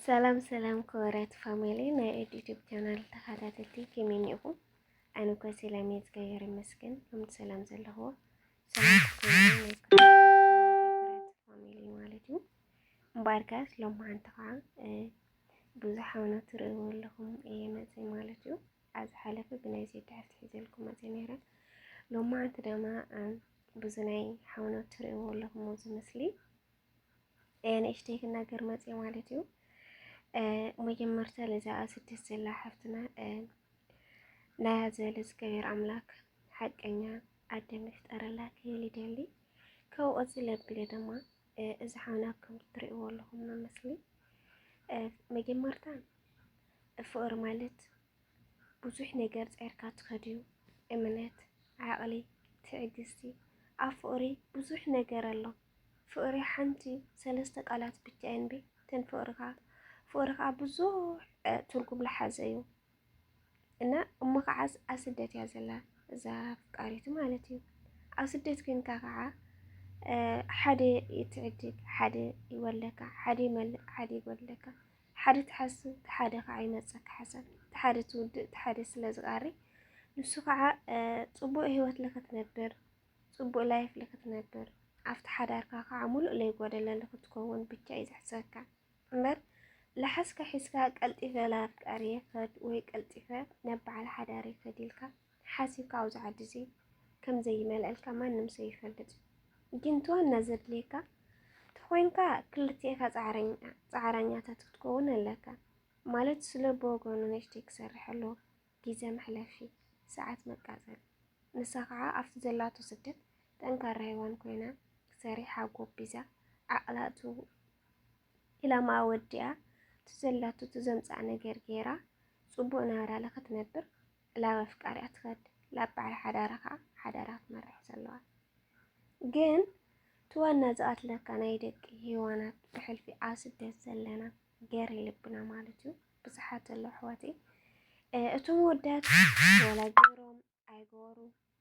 ሰላም ሰላም ክብረት ፋሚሊ ናይ ዩቲዩብ ቻናል ተኸታተልቲ ከመይ ኢኹም? ኣነ እኮ ሰላም እየ እግዚአብሔር ይመስገን። ከምቲ ሰላም ዘለኹ ሰላም ክብረት ፋሚሊ ማለት እዩ። እምበኣርካስ ሎማዓንቲ ከዓ ብዙሕ ዓውነት ትርእይዎ ኣለኹም እየ መፅእ ማለት እዩ። ኣብ ዝሓለፈ ብናይ ዜድ ትሕዝቶ ሒዘልኩም መፅእ ነይረ። ሎማዓንቲ ድማ ብዙ ናይ ዓውነት ትርእይዎ ኣለኹም ኣብዚ ምስሊ ንእሽተይ ክናገር መፅእ ማለት እዩ። መጀመርታ ለዛ ስድስት ዘላ ሓፍትና ናይ ዘለ እግዚአብሔር ኣምላክ ሓቀኛ ኣደም ይፍጠረላ ክብል ይደሊ ካብኡ ዝለብለ ድማ እዚ ሓውና ከም ትርእይዎ ኣለኹም ምስሊ መጀመርታ ፍቅሪ ማለት ብዙሕ ነገር ጸርካ ትኸድዩ እምነት፣ ዓቕሊ፣ ትዕግስቲ ኣብ ፍቅሪ ብዙሕ ነገር ኣሎ። ፍቅሪ ሓንቲ ሰለስተ ቃላት ብቻ እንቢ ተን ፍቅርካ ከዓ ብዙሕ ትርጉም ዝሓዘ እዩ እና እሞ ከዓስ ኣብ ስደት እያ ዘላ እዛ ፍቃሪት ማለት እዩ። ኣብ ስደት ኮይንካ ከዓ ሓደ ይትዕድግ፣ ሓደ ይወለካ፣ ሓደ ይመልእ፣ ሓደ ይጎድለካ፣ ሓደ ትሓስብ፣ ሓደ ከዓ ይመፀካ ሓሳብ፣ ሓደ ትውድእ፣ ሓደ ስለ ዝቃሪ ንሱ ከዓ ፅቡቅ ሂወት ንክትነብር ፅቡቅ ላይፍ ንክትነብር ኣብቲ ሓዳርካ ከዓ ሙሉእ ዘይጎደለ ንክትከውን ብቻ እዩ ዝሕሰበካ እምበር ለሓስካ ሒዝካ ቀልጢፈ ላፍቃሪ ይኸድ ወይ ቀልጢፈ ናብ በዓል ሓዳር ይኸድ ኢልካ ሓሲብካ ኣብዚ ዓዲ እዚ ከም ዘይመልአልካ ማንም ሰብ ይፈልጥ። ግን ትዋና ዘድልየካ ተኮይንካ ክልቲኤካ ፃዕራኛታት ክትከውን ኣለካ ማለት ስለ ብወገኑ ንእሽተይ ክሰርሕ ኣለዎ ግዜ መሕለፊ ሰዓት መቃፀል ንሳ ከዓ ኣብቲ ዘላቶ ስደት ጠንካራ ሂዋን ኮይና ሰሪሓ ጎቢዛ ዓቕላቱ ኢላማ ወዲኣ ትዘላቱ ትዘምፃ ነገር ጌራ ፅቡቅ ናብራ ንክትነብር ላብ ኣፍቃሪኣ ትኸድ ላብ በዓል ሓዳራ ከዓ ሓዳራ ክትመርሕ ዘለዋ። ግን ትዋና ዝኣትለካ ናይ ደቂ ሂዋናት ብሕልፊ ኣብ ስደት ዘለና ገይረ ልብና ማለት እዩ። ብዙሓት ኣሎ ኣሕዋተይ እቶም ወዳት ወላ ገይሮም ኣይገበሩ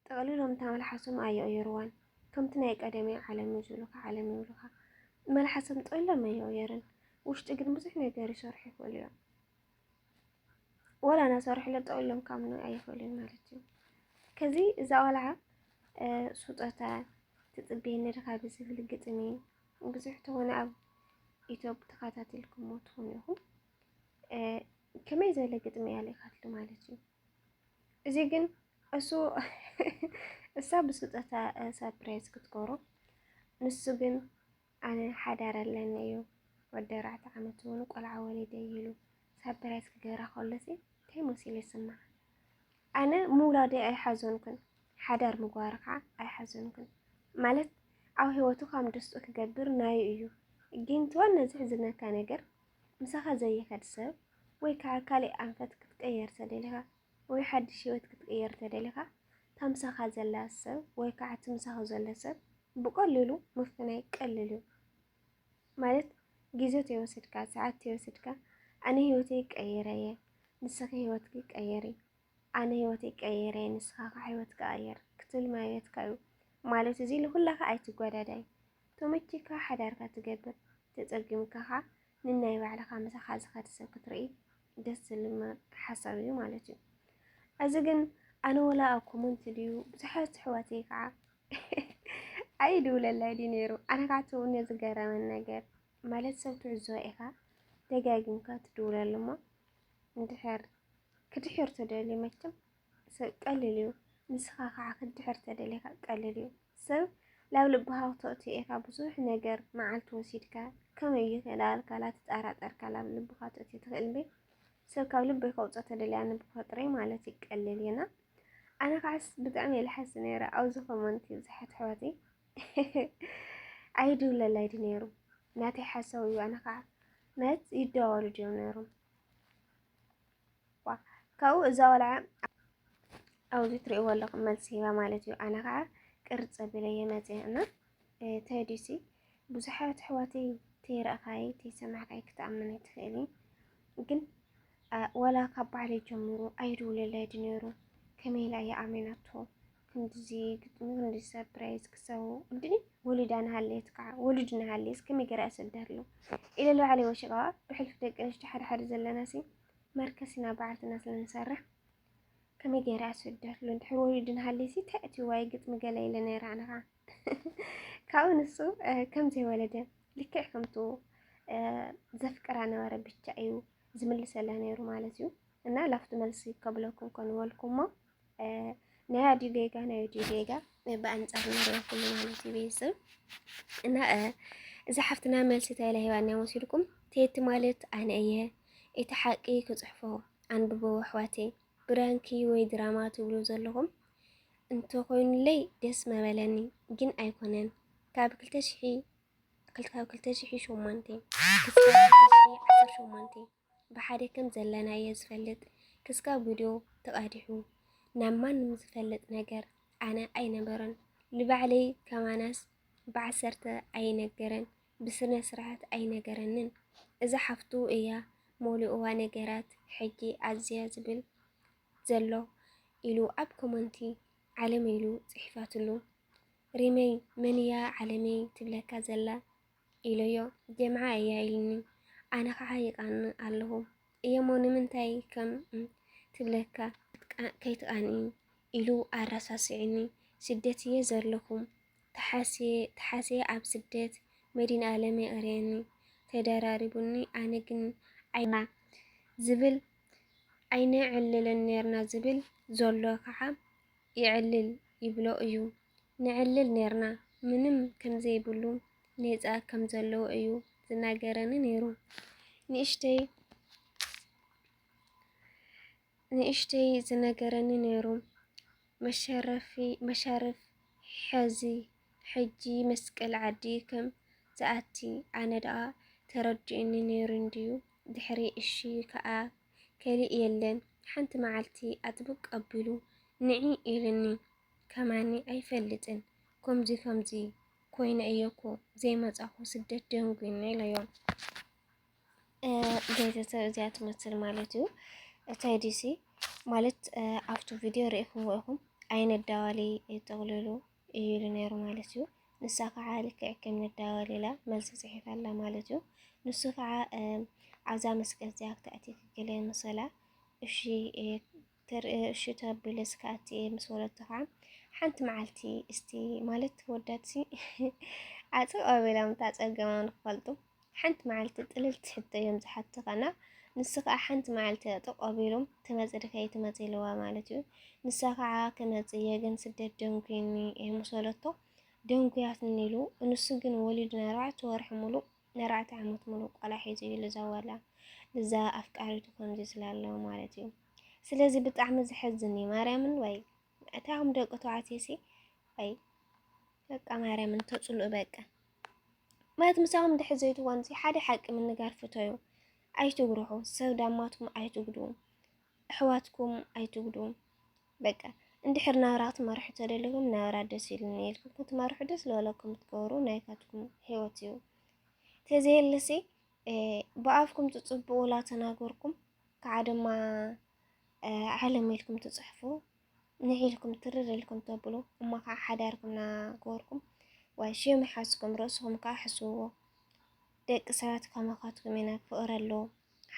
ጠቕሊሎም ተመላሓሶም ኣየቕይርዋን ከምቲ ናይ ቀደመ ዓለም ዝብሉካ ዓለም ይብሉካ መላሓሶም ጠቕሊሎም ኣየቕይርን ውሽጢ ግን ብዙሕ ነገር ይሰርሑ ይኽእሉ እዮም። ወላ ናሰርሑ ጠቕሊሎም ካምኑ ኣይኽእሉን ማለት እዩ። ከዚ እዛ ቆልዓ ስጦታ ትፅበየኒ ዲኻ ብዝብል ግጥሚ ብዙሕ ተኾነ ኣብ ኢትዮፕ ተኸታተልኩሞ ትኾኑ ኢኹም ከመይ ዝበለ ግጥሚ እያ ልኢኻትሉ ማለት እዩ። እዚ ግን እሳ ብስጦታ ሰርፕራይዝ ክትገብሮ ንሱ ግን ኣነ ሓዳር ኣለኒ እዩ ወዲ 4 ዓመት እውን ቆልዓ ወሊደ ኢሉ ሰርፕራይዝ ክገብራ ከሎሲ እንታይ መሲሉ ይስማዕ? ኣነ ምውላደይ ኣይሓዘንኩን ሓዳር ምግባር ከዓ ኣይሓዘንኩን ማለት ኣብ ሂወቱ ከም ደስቱ ክገብር ናዩ እዩ። ግን ትዋና ዝሕዝነካ ነገር ምሳኻ ዘይከድ ሰብ ወይ ከዓ ካሊእ ኣንፈት ክትቀየር ተደሊኻ ወይ ሓድሽ ሂወት ክትቀየር ተደሊኻ ታምሳኻ ዘላ ሰብ ወይ ከዓ ትምሳኻ ዘሎ ሰብ ብቀሊሉ ምፍናይ ቀሊል እዩ ማለት ጊዜ ተይወስድካ ሰዓት ተይወስድካ ኣነ ሂወተይ ቀይረየ ንስኺ ሂወትኪ ቀየሪ ኣነ ሂወተይ ቀየረ ንስኻ ከዓ ሂወትካ ቀየር ክትብል ማለትካ እዩ ማለት እዚ ንኩላካ ኣይትጓዳዳይ ተመቺካ ሓዳርካ ትገብር ተፀጊምካ ከዓ ንናይ ባዕልኻ ምሳኻ ዝኸድ ሰብ ክትርኢ ደስ ዝብል ሓሳብ እዩ ማለት እዩ። እዚ ግን ኣነ ወላ ኣብ ኮመንት ድዩ ብዙሓት ኣሕዋተይ ከዓ ኣይድውለላይ ድዩ ነይሩ ኣነ ከዓ ተውኒ ዝገረመን ነገር ማለት ሰብ ትዕዘቦ ኢኻ ደጋጊምካ ትድውለሉ እሞ እንድሕር ክድሕር ተደልዩ መቸም ቀሊል እዩ ንስኻ ከዓ ክድሕር ተደሊኻ ቀሊል እዩ። ሰብ ላብ ልብኻ ተእትዮ ኢኻ ብዙሕ ነገር መዓልቲ ወሲድካ ከመይ እዩ ከዳልካ ላትጠራጠርካ ላብ ልብኻ ተእትዮ ትኽእል እምበይ ሰብ ካብ ልበይ ከውፅኦ ተደልያ ንብፈጥረይ ማለት ይቀልል እዩና ኣነ ከዓስ ብጣዕሚ እየ ዝሓስ ነይረ ኣብዚ ኮመንት ብዙሓት ኣሕዋተይ ኣይድውለላይ ድዩ ነይሩ ናተይ ሓሳብ እዩ። ኣነ ከዓ ማለት ይደዋወሉ ድዮም ነይሮም ካብኡ እዛ ቆልዓ ኣብዚ ትርእይዎ ኣለኹም መልሲ ሂባ ማለት እዩ። ኣነ ከዓ ቅርፀ ብለየ መፅአ እና ተዲሲ ብዙሓት ኣሕዋተይ ተይረእኻይ ተይሰማዕካይ ክትኣምን ኣይትኽእሊ ግን ወላ ካብ ባዕለይ ጀሚሩ ኣይድውለላይ ድዩ ነይሩ ከመይ ኢላ እየ ኣሜናቶ كندزي كندي سربرايز كسو ودني ولدان هالليت كع ولدنا هالليس كم يقرأ سدر له إلى لو عليه وشقاء بحيث تقرش حد زلنا سي مركزنا بعد الناس اللي نسرح كم يقرأ سدر له نحر ولدنا هالليسي تأتي وايقت مقالي لنا رعنها كاون السو كم زي ولده لك حكمتو زفكر أنا ورا بتشايو زميل سلانيرو مالتيو أنا لفت ملسي قبلكم كانوا لكم نادي جيجا نادي جيجا بأنصار مرة كل مالتي بيسم أنا إذا حفتنا ملسي تايله وأنا وسيركم تيت مالت أنا إيه يتحقق كصحفه عن بابا وحواتي برانكي ويدرامات وبلوز لهم انتو خوين لي دس ما بلاني جن أيقونن كاب كلتشي شو مانتي كسكاب كلتشي عصر شو مانتي بحادي كم زلنا يزفلت كسكاب فيديو تقادحو نامان مزفلت نجر أنا أي نبرن لبعلي كماناس بعسرت أي نجرن بسرنا سرعت أي نجرنن إذا حفتو إياه مولئوا نجرات حجي عزيا زبل زلو إلو أب كومنتي علم إلو صحفات له ريمي منيا علمي تبلكا زلا إليو جمعة إلني أنا خايق عن الله يموني من تاي كم تبلكا كيت أني إلو أرساسيني سدتي يزر لكم تحاسي عب سدت مدين عالمي أريني تدراربني أنا جن أيما زبل أين علل النيرنا زبل زولو كعب يعلل يبلو أيو نعلل نيرنا منم كم زي بلو نيزا كم زلو أيو زناقراني نيرو نيشتي زناقراني نيرو مشارف حجي مسكال عديكم زاتي أنا دا ترجعني نيرو نديو دحري إشي كأ كالي يلن حنت معلتي أطبق أبلو نعي إلني كماني أي فلتن كمزي كوين أيوكو زي ما تأخو سدت دنقين إليوم جايزة زيات مثل مالتو تايديسي مالت أفتو فيديو رئيكم وإخم أين الدوالي يتغللو يلنيرو مالتو نساق عالك عكم الدوالي لا ملسي صحيفة لا مالتو نسوق عزا مسكت زياك تأتيك قلين مصلا እሺ ተብለስ ካቲ መስወለት ተኻ ሓንቲ መዓልቲ እስቲ ማለት ወዳትሲ ኣጽቕ ኣበላም ታጸገማን ፈልጡ ሓንቲ መዓልቲ ጥልል ትሕተ እዮም ዝሓትኸና ንስኻ ሓንቲ መዓልቲ ተቐቢሎም ተመጽድከይ ተመጽለዋ ማለት እዩ ንሳ ከዓ ከመጽየ ግን ስደት ደንኩኒ መስወለቶ ደንኩያት ንሉ እንሱ ግን ወሊድ ነራዕት ወርሕ ሙሉ ነራዕት ዓመት ሙሉ ቆላ ሒዙ ይልዛዋላ ለዛ ኣፍቃሪቱ ከምዚ ስላለው ማለት እዩ ስለዚህ ብጣዕሚ ዝሕዝን ማርያምን ወይ እታም ደቂ ተባዕትዮሲ ወይ በቃ ማርያምን ተጽልኡ በቃ ማለት ምሳም ድሕዘይቱ ወንዚ ሓደ ሓቂ ምንጋር ፍቶዩ ኣይትግሩሑ ሰብ ዳማትኩም ኣይትግዱ ኣሕዋትኩም ኣይትግዱ በቃ እንድሕር ናብራት መርሑ ተደልኩም ናብራ ደስ ይልኒ ኢልኩም ክትመርሑ ደስ ለወለኩም ትገብሩ ናይካትኩም ህይወት እዩ ተዘየለሲ በአፍኩም ትጽብቁ ላ ተናገርኩም ከዓደማ ዓለም ኢልኩም ትጽሕፉ ንዒልኩም ትርርልኩም ተብሉ እማኻ ሓዳርኩም ናገርኩም ወይ ሽም ሓስኩም ርእስኩም ካ ሕስዎ ደቂ ሰባት ከመኻትኩም ኢና ፍቅር ኣሎ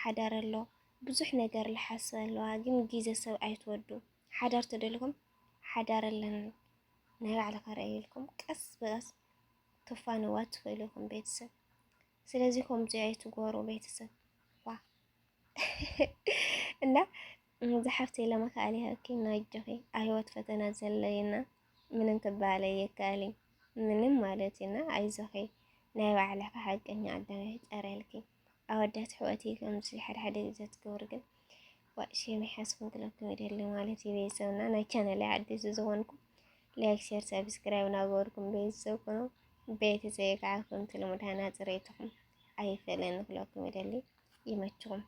ሓዳር ኣሎ ብዙሕ ነገር ልሓስብ ኣለዋ ግን ግዜ ሰብ ኣይትወዱ ሓዳር ተደልኩም ሓዳር ኣለኒ ናይ ባዕልኻ ርአይልኩም ቀስ በቀስ ትፋንዋ ትኽእልኩም ቤተሰብ ስለዚህ ከምዚ ኣይትጎሩ ቤተሰብ ዋ እና زحفت إلى مكالي هكي ناجحي أيوة فتنا زلينا من انتبالي يكالي من مالتنا عايزخي نايو على حق إني عدنا أريلكي أودات حواتي كمسي حد إذا تقورقن وشي محاسكم كلكم يدير لي مالتي بيسونا أنا كان اللي عدي زوانكم لايك شير سبسكرايب ناقوركم بيسوكم بيتي زيك عاكم تلمدهانات ريتكم أي فعلين كلكم يدير لي يمتكم